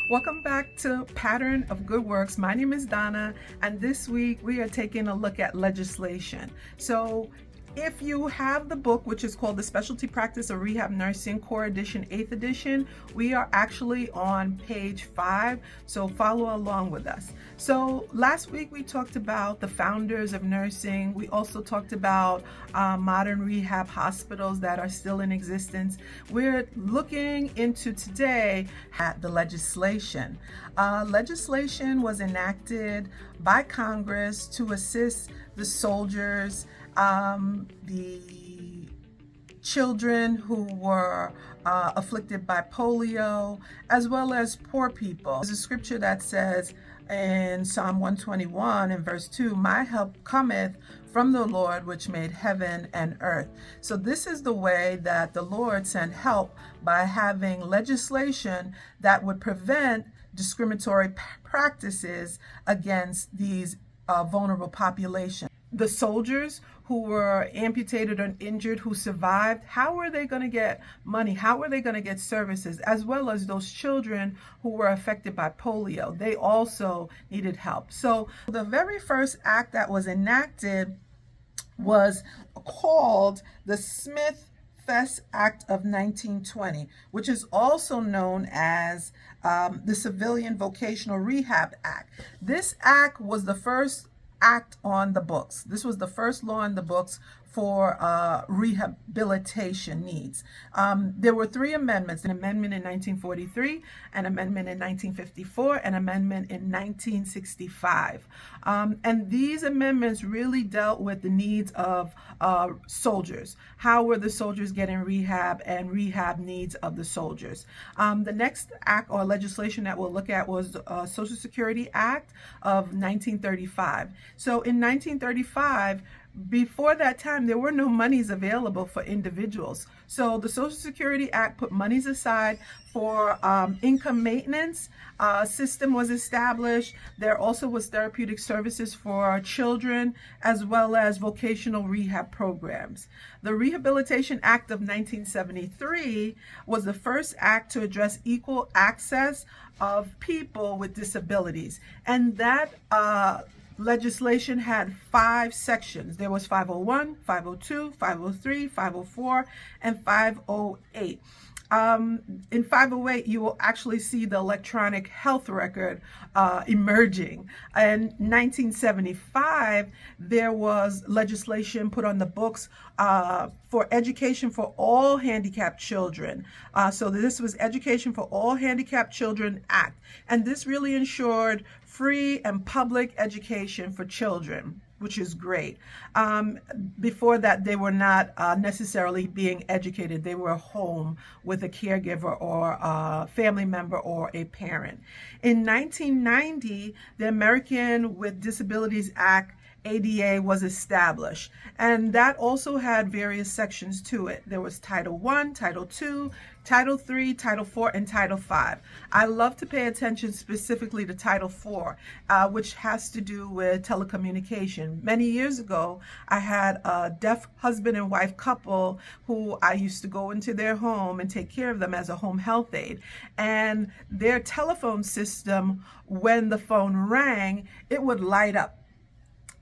Welcome back to Pattern of Good Works. My name is Donna, and this week we are taking a look at legislation. So if you have the book, which is called The Specialty Practice of Rehab Nursing, Core Edition, 8th edition, we are actually on page 5, so follow along with us. So last week we talked about the founders of nursing. We also talked about modern rehab hospitals that are still in existence. We're looking into today at the legislation. Legislation was enacted by Congress to assist the soldiers, the children who were afflicted by polio, as well as poor people. There's a scripture that says in Psalm 121 and verse 2, "My help cometh from the Lord which made heaven and earth." So this is the way that the Lord sent help, by having legislation that would prevent discriminatory practices against these vulnerable populations. The soldiers who were amputated or injured, who survived, how were they going to get money? How were they going to get services? As well as those children who were affected by polio, they also needed help. So the very first act that was enacted was called the Smith-Fest Act of 1920, which is also known as the Civilian Vocational Rehab Act. This act was the first act on the books. This was the first law in the books for rehabilitation needs. There were 3 amendments: an amendment in 1943, an amendment in 1954, an amendment in 1965. And these amendments really dealt with the needs of soldiers. How were the soldiers getting rehab, and rehab needs of the soldiers? The next act or legislation that we'll look at was the Social Security Act of 1935. So in 1935, before that time, there were no monies available for individuals. So the Social Security Act put monies aside for income maintenance. System was established. There also was therapeutic services for children, as well as vocational rehab programs. The Rehabilitation Act of 1973 was the first act to address equal access of people with disabilities. And that legislation had 5 sections. There was 501, 502, 503, 504, and 508. In 508, you will actually see the electronic health record emerging. In 1975, there was legislation put on the books for education for all handicapped children. So this was Education for All Handicapped Children Act. And this really ensured free and public education for children, which is great. Before that, they were not necessarily being educated. They were home with a caregiver or a family member or a parent. In 1990, the American with Disabilities Act, ADA, was established, and that also had various sections to it. There was Title I, Title II, Title III, Title IV, and Title V. I love to pay attention specifically to Title IV, which has to do with telecommunication. Many years ago, I had a deaf husband and wife couple who I used to go into their home and take care of them as a home health aide. And their telephone system, when the phone rang, it would light up.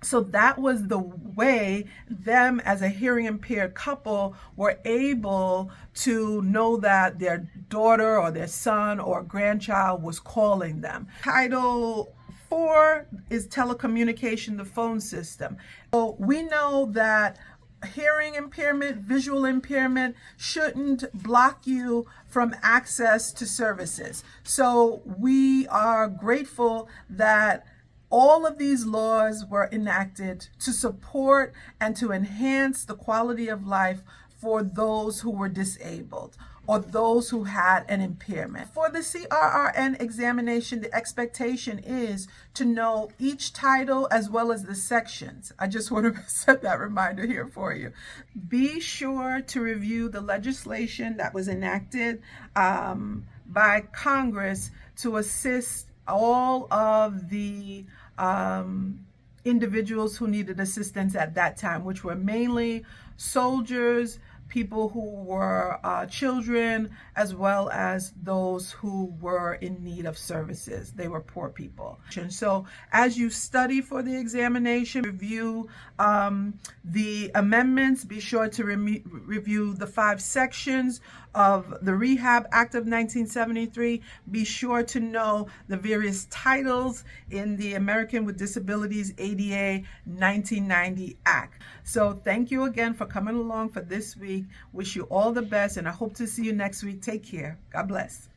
So that was the way them, as a hearing impaired couple, were able to know that their daughter or their son or grandchild was calling them. Title IV is telecommunication, the phone system. So we know that hearing impairment, visual impairment shouldn't block you from access to services. So we are grateful that all of these laws were enacted to support and to enhance the quality of life for those who were disabled or those who had an impairment. For the CRRN examination, the expectation is to know each title as well as the sections. I just want to set that reminder here for you. Be sure to review the legislation that was enacted by Congress to assist all of the individuals who needed assistance at that time, which were mainly soldiers, people who were children, as well as those who were in need of services. They were poor people. And so as you study for the examination, review the amendments, be sure to review the 5 sections of the Rehab Act of 1973. Be sure to know the various titles in the American with Disabilities ADA 1990 Act. So thank you again for coming along for this week. Wish you all the best, and I hope to see you next week. Take care. God bless.